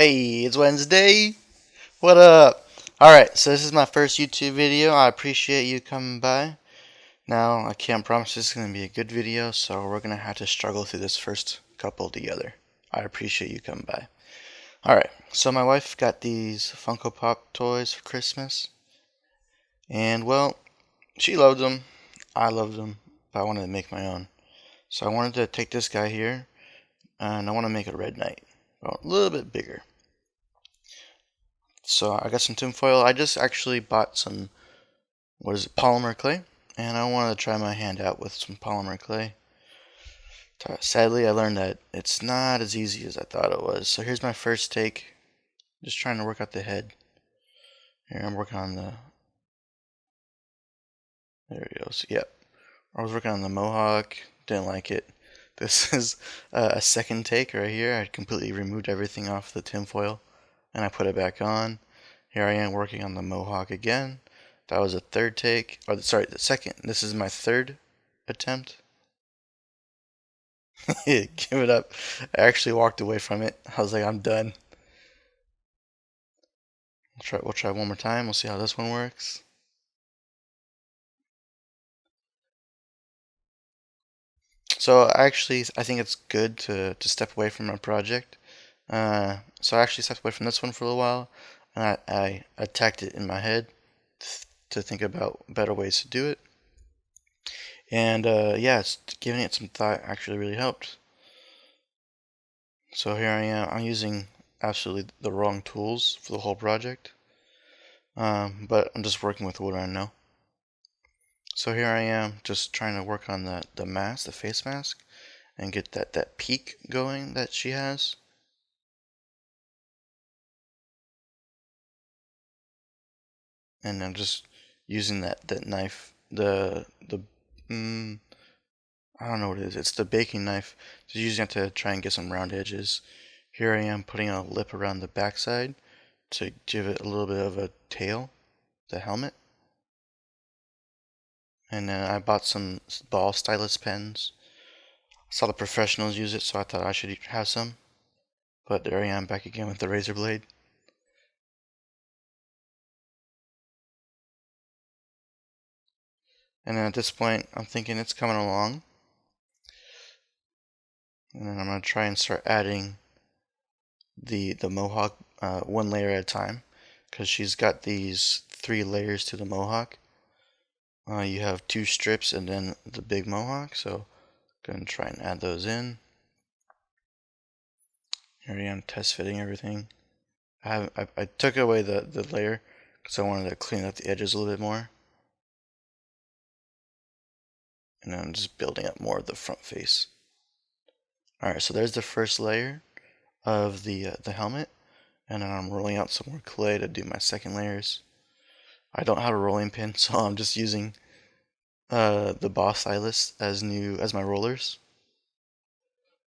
Hey, it's Wednesday. What up? Alright, so this is my first YouTube video. I appreciate you coming by. Now, I can't promise this is going to be a good video, so we're going to have to struggle through this first couple together. I appreciate you coming by. Alright, so my wife got these Funko Pop toys for Christmas. And, well, she loved them. I loved them, but I wanted to make my own. So I wanted to take this guy here, and I want to make a Red Knight. Well, a little bit bigger. So I got some tinfoil. I just actually bought some, polymer clay, and I wanted to try my hand out with some polymer clay. Sadly, I learned that it's not as easy as I thought it was. So here's my first take. Just trying to work out the head. Here, I'm working on the... There it goes. Yep. I was working on the mohawk. Didn't like it. This is a second take right here. I completely removed everything off the tinfoil, and I put it back on. Here I am working on the mohawk again. That was a third take, or sorry, the second. This is my third attempt. Give it up. I actually walked away from it. I was like, I'm done. We'll try one more time. We'll see how this one works. So actually, I think it's good to step away from a project. So I actually stepped away from this one for a little while, and I attacked it in my head to think about better ways to do it. And yeah, giving it some thought actually really helped. So here I am. I'm using absolutely the wrong tools for the whole project, but I'm just working with what I know. So here I am, just trying to work on the mask, the face mask, and get that peak going that she has. And I'm just using that knife, the I don't know what it is. It's the baking knife. Just using it to try and get some round edges. Here I am putting a lip around the backside to give it a little bit of a tail, the helmet. And then I bought some ball stylus pens. I saw the professionals use it, so I thought I should have some. But there I am back again with the razor blade. And then at this point, I'm thinking it's coming along. And then I'm going to try and start adding the mohawk one layer at a time. Because she's got these 3 layers to the mohawk. You have 2 strips and then the big mohawk. So I'm going to try and add those in. Here I am test fitting everything. I took away the layer because I wanted to clean up the edges a little bit more. And then I'm just building up more of the front face. Alright, so there's the first layer of the helmet. And then I'm rolling out some more clay to do my second layers. I don't have a rolling pin, so I'm just using the boss stylus as my rollers.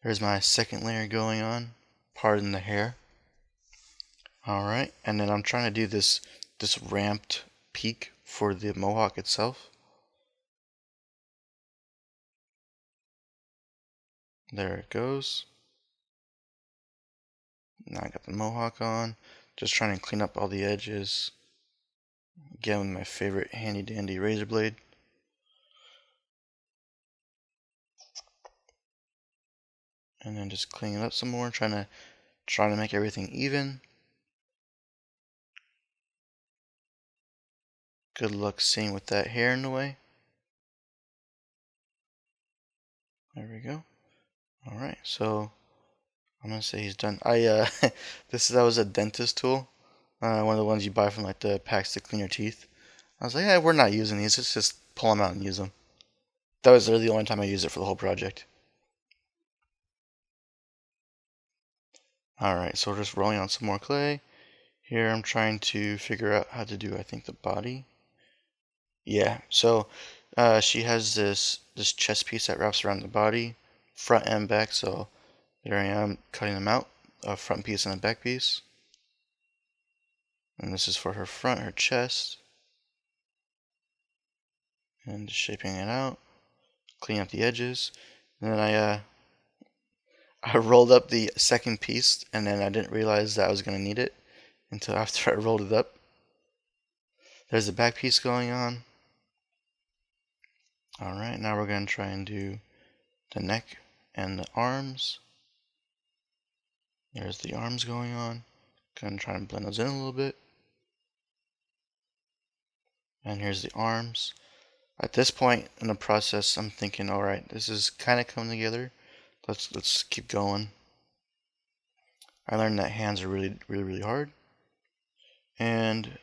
There's my second layer going on. Pardon the hair. Alright, and then I'm trying to do this ramped peak for the mohawk itself. There it goes. Now I got the mohawk on. Just trying to clean up all the edges. Again with my favorite handy dandy razor blade. And then just cleaning it up some more, trying to make everything even. Good luck seeing with that hair in the way. There we go. Alright, so I'm gonna say he's done. That was a dentist tool. One of the ones you buy from like the packs to clean your teeth. I was like, yeah, we're not using these. Let's just pull them out and use them. That was literally the only time I used it for the whole project. Alright, so we're just rolling on some more clay. Here I'm trying to figure out how to do, I think, the body. Yeah, so she has this chest piece that wraps around the body, front and back, so there I am cutting them out, a front piece and a back piece. And this is for her front, her chest. And just shaping it out, cleaning up the edges. And then I rolled up the second piece and then I didn't realize that I was going to need it until after I rolled it up. There's the back piece going on. Alright, now we're going to try and do the neck and the arms. There's the arms going on. Gonna try and blend those in a little bit. And here's the arms. At this point in the process, I'm thinking, alright, this is kind of coming together. Let's keep going. I learned that hands are really hard, and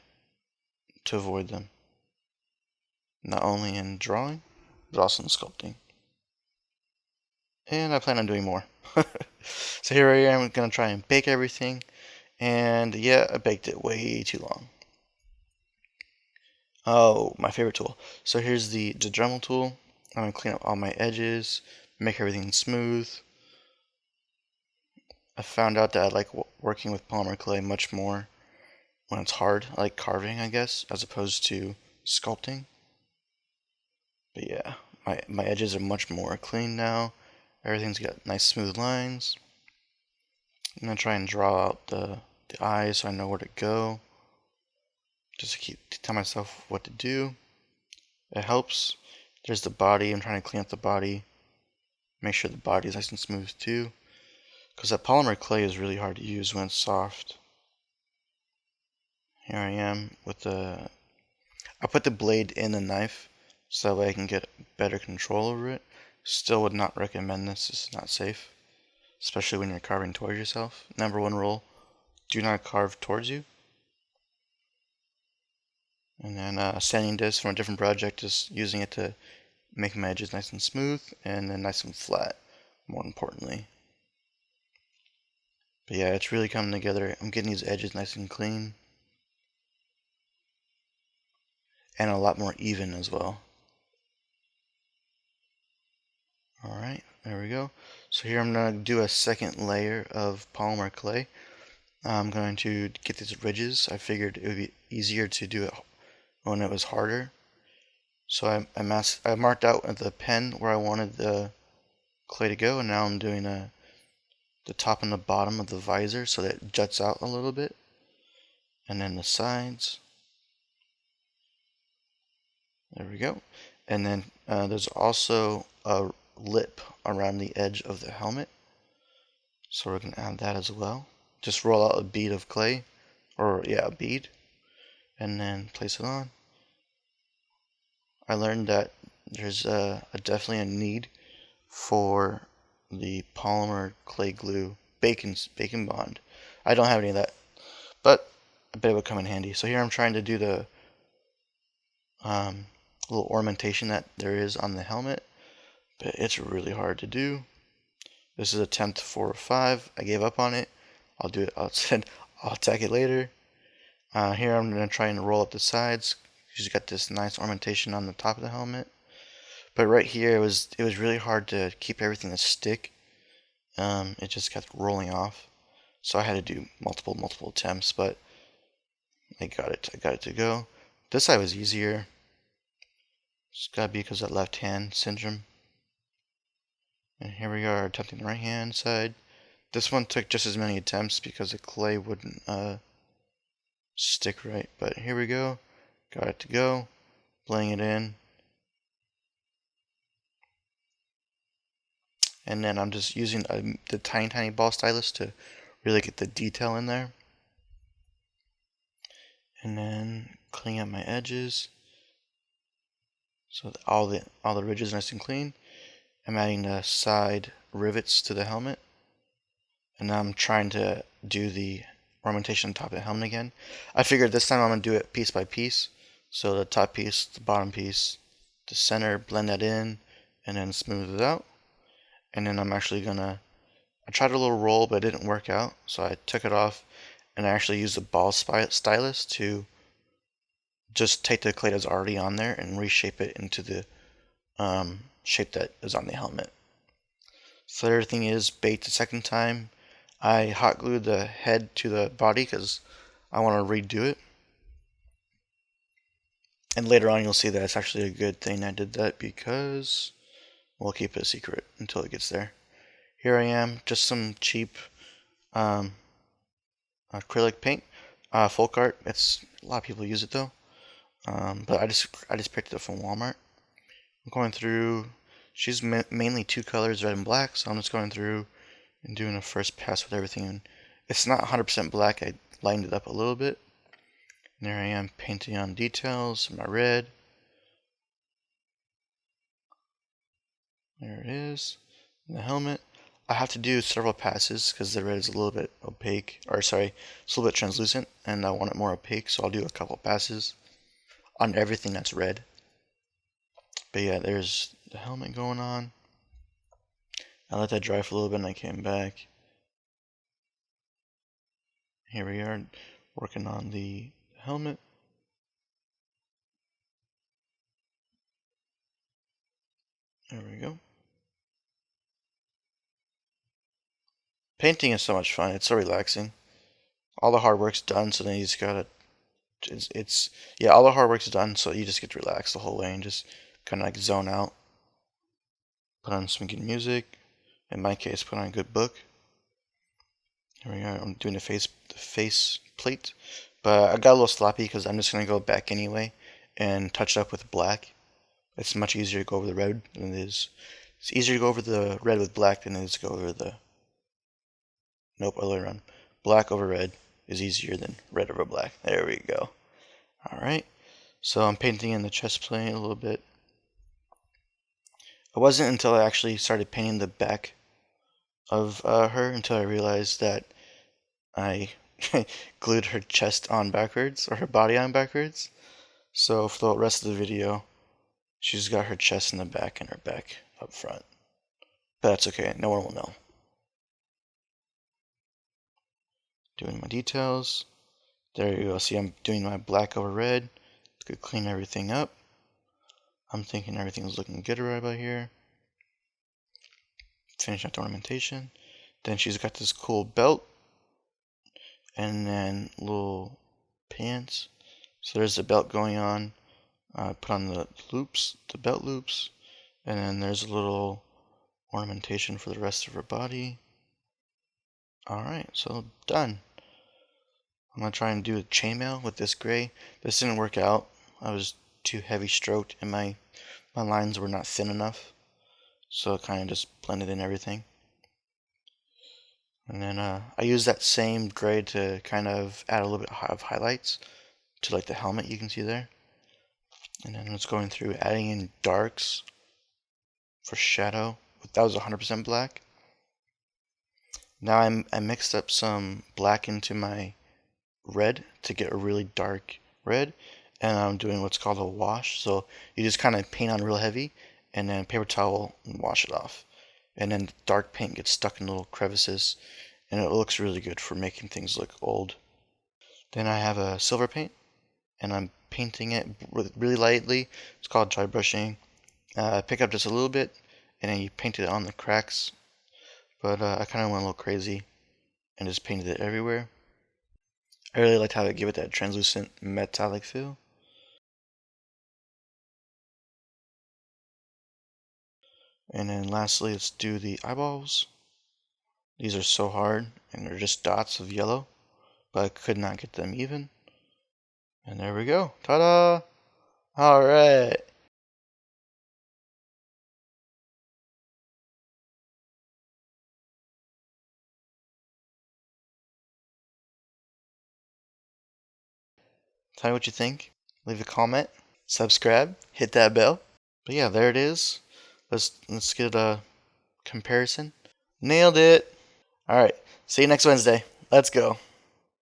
to avoid them, not only in drawing, but also in sculpting. And I plan on doing more. So here I am, gonna try and bake everything, and yeah, I baked it way too long. Oh, my favorite tool. So here's the Dremel tool. I'm gonna clean up all my edges, make everything smooth. I found out that I like working with polymer clay much more when it's hard. I like carving, I guess, as opposed to sculpting. But yeah, my edges are much more clean now. Everything's got nice smooth lines. I'm gonna try and draw out the eyes so I know where to go. Just to tell myself what to do. It helps. There's the body. I'm trying to clean up the body. Make sure the body is nice and smooth too. Because that polymer clay is really hard to use when it's soft. Here I am with the... I put the blade in the knife so that way I can get better control over it. Still would not recommend this. This is not safe. Especially when you're carving towards yourself. Number one rule, do not carve towards you. And then sanding this from a different project, just using it to make my edges nice and smooth and then nice and flat, more importantly. But yeah, it's really coming together. I'm getting these edges nice and clean. And a lot more even as well. Alright, there we go. So here I'm going to do a second layer of polymer clay. I'm going to get these ridges. I figured it would be easier to do it when it was harder. So I marked out with the pen where I wanted the clay to go, and now I'm doing the top and the bottom of the visor so that it juts out a little bit. And then the sides. There we go. And then there's also a lip around the edge of the helmet. So we're going to add that as well. Just roll out a bead of clay, or yeah, a bead, and then place it on. I learned that there's definitely a need for the polymer clay glue bacon bond. I don't have any of that, but I bet it would come in handy. So here I'm trying to do the little ornamentation that there is on the helmet, but it's really hard to do. This is attempt 4 or 5. I gave up on it. I'll do it. I'll attack it later. Here I'm gonna try and roll up the sides. You just got this nice ornamentation on the top of the helmet. But right here, it was really hard to keep everything to stick. It just kept rolling off. So I had to do multiple attempts, but I got it to go. This side was easier. It's gotta be because of that left hand syndrome. And here we are attempting the right hand side. This one took just as many attempts because the clay wouldn't stick right. But here we go. Got it to go. Laying it in. And then I'm just using the tiny ball stylus to really get the detail in there. And then cleaning up my edges so that all the ridges are nice and clean. I'm adding the side rivets to the helmet. And now I'm trying to do the ornamentation on top of the helmet again. I figured this time I'm going to do it piece by piece. So the top piece, the bottom piece, the center, blend that in, and then smooth it out. And then I'm actually going to, I tried a little roll, but it didn't work out. So I took it off, and I actually used the ball stylus to just take the clay that's already on there and reshape it into the shape that is on the helmet. So everything is baked the second time. I hot glued the head to the body because I want to redo it. And later on you'll see that it's actually a good thing I did that because we'll keep it a secret until it gets there. here I am, just some cheap um, acrylic paint, folk art. It's a lot of people use it though, but I just picked it up from Walmart. I'm going through. She's mainly two colors, red and black, so I'm just going through and doing a first pass with everything. And it's not 100% black. I lightened it up a little bit. And there I am painting on details. My red. There it is. And the helmet. I have to do several passes because the red is a little bit opaque, or sorry, it's a little bit translucent, and I want it more opaque, so I'll do a couple passes on everything that's red. But yeah, there's the helmet going on. I let that dry for a little bit and I came back. Here we are working on the helmet. There we go. Painting is so much fun. It's so relaxing. All the hard work's done, so then you just gotta. Yeah, all the hard work's done, so you just get to relax the whole way and just kind of like zone out. Put on some good music. In my case, put on a good book. Here we are. I'm doing the face plate, but I got a little sloppy because I'm just gonna go back anyway and touch it up with black. It's much easier to go over the red than it is. It's easier to go over the red with black than it is to go over the. Nope, other way around. Black over red is easier than red over black. There we go. Alright, so I'm painting in the chest plate a little bit. It wasn't until I actually started painting the back of her until I realized that I glued her chest on backwards, or her body on backwards. So for the rest of the video, she's got her chest in the back and her back up front. But that's okay, no one will know. Doing my details. There you go. See, I'm doing my black over red to clean everything up. I'm thinking everything's looking good right about here. Finish up the ornamentation. Then she's got this cool belt. And then little pants. So there's the belt going on. Put on the loops, the belt loops. And then there's a little ornamentation for the rest of her body. Alright, so done. I'm going to try and do a chainmail with this gray. This didn't work out. I was too heavy stroked and my lines were not thin enough. So it kind of just blended in everything. And then I used that same gray to kind of add a little bit of highlights to like the helmet you can see there. And then it's going through adding in darks for shadow. That was 100% black. Now I mixed up some black into my red to get a really dark red, and I'm doing what's called a wash. So you just kind of paint on real heavy and then paper towel and wash it off, and then dark paint gets stuck in little crevices and it looks really good for making things look old. Then I have a silver paint and I'm painting it really lightly. It's called dry brushing. Pick up just a little bit and then you paint it on the cracks, but I kind of went a little crazy and just painted it everywhere. I really liked how it gave it that translucent metallic feel. And then lastly, let's do the eyeballs. These are so hard, and they're just dots of yellow, but I could not get them even. And there we go. Ta-da! Alright. Tell me what you think. Leave a comment. Subscribe. Hit that bell. But yeah, there it is. Let's get a comparison. Nailed it. Alright. See you next Wednesday. Let's go.